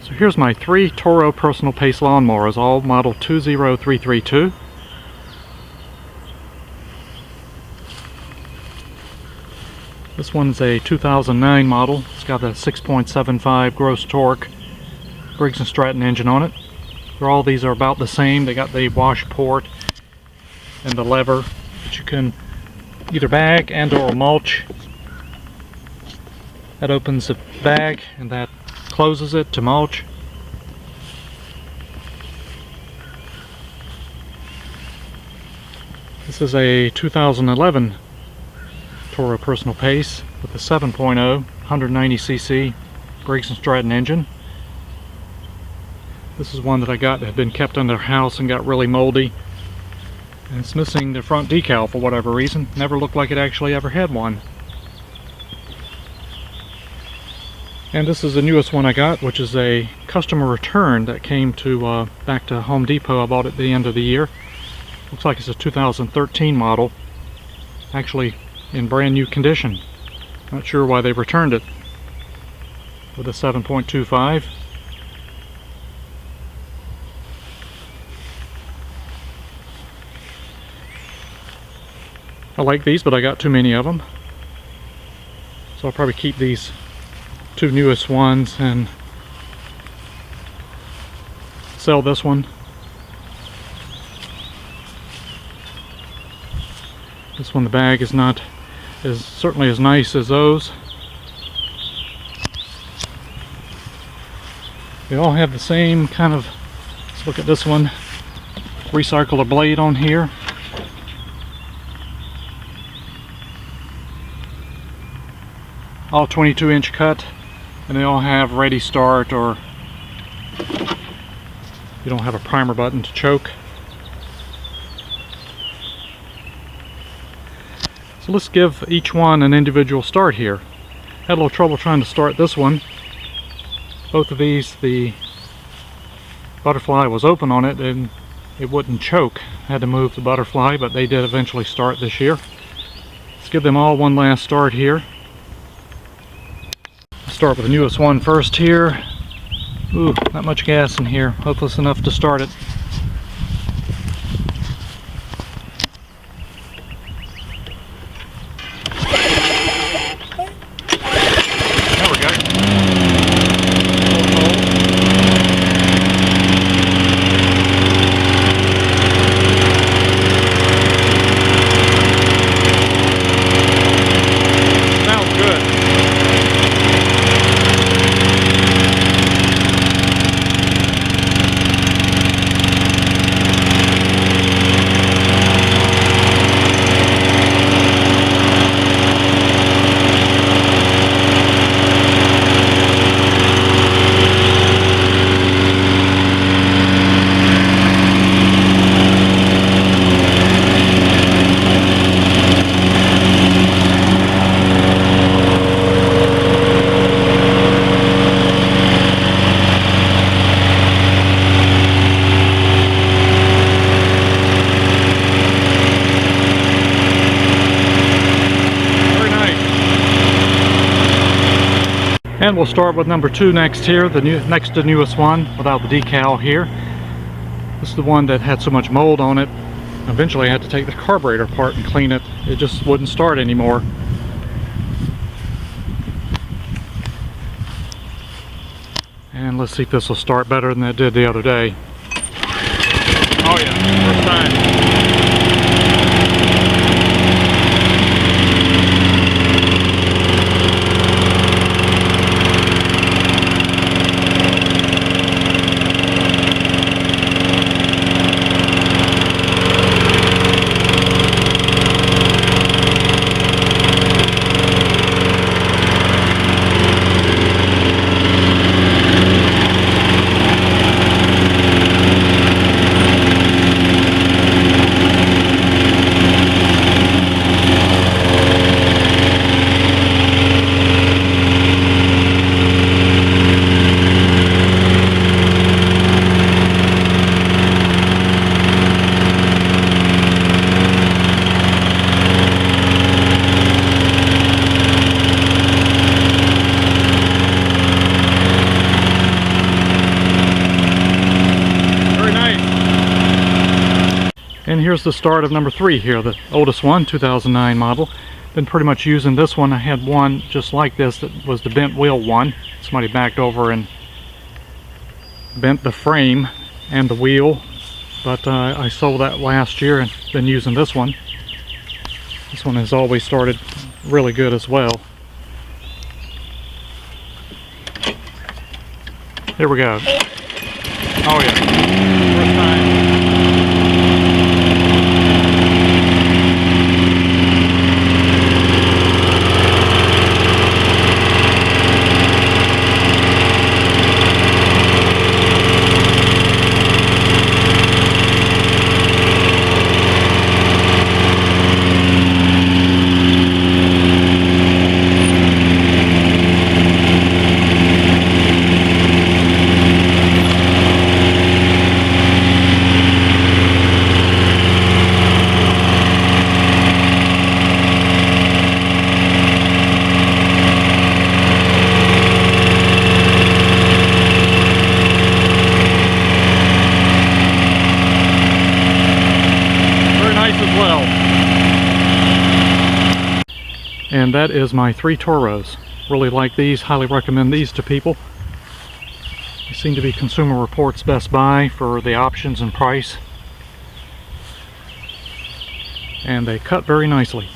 So here's my 3 Toro Personal Pace lawnmowers, all model 20332. This one's a 2009 model. It's got a 6.75 gross torque Briggs and Stratton engine on it. All these are about the same. They got the wash port and the lever that you can either bag and or mulch. That opens the bag and that closes it to mulch. This is a 2011 Toro Personal Pace with a 7.0 190cc Briggs and Stratton engine. This is one that I got that had been kept in their house and got really moldy. And it's missing the front decal for whatever reason. Never looked like it actually ever had one. And this is the newest one I got, which is a customer return that came to back to Home Depot. I bought it at the end of the year. Looks like it's a 2013 model, actually in brand new condition. Not sure why they returned it. With a 7.25. I like these, but I got too many of them, so I'll probably keep these 2 newest ones and sell this one. This one, the bag is not certainly as nice as those. They all have the same kind of, let's look at this one, recycle a blade on here. All 22-inch cut, and they all have ready start, or you don't have a primer button to choke. So let's give each one an individual start here. Had a little trouble trying to start this one. Both of these, the butterfly was open on it and it wouldn't choke. Had to move the butterfly, but they did eventually start this year. Let's give them all one last start here. Start with the newest one first here. Ooh, not much gas in here. Hopeless enough to start it. There we go. Sounds good. And we'll start with number 2 next here, next to the newest one, without the decal here. This is the one that had so much mold on it. Eventually I had to take the carburetor apart and clean it. It just wouldn't start anymore. And let's see if this will start better than it did the other day. Oh yeah, first time. And here's the start of number 3 here, the oldest one, 2009 model. Been pretty much using this one. I had one just like this that was the bent wheel one. Somebody backed over and bent the frame and the wheel, but I sold that last year and been using this one. This one has always started really good as well. Here we go. Oh yeah, first time. As well. And that is my 3 Toros. Really like these, highly recommend these to people. They seem to be Consumer Reports Best Buy for the options and price. And they cut very nicely.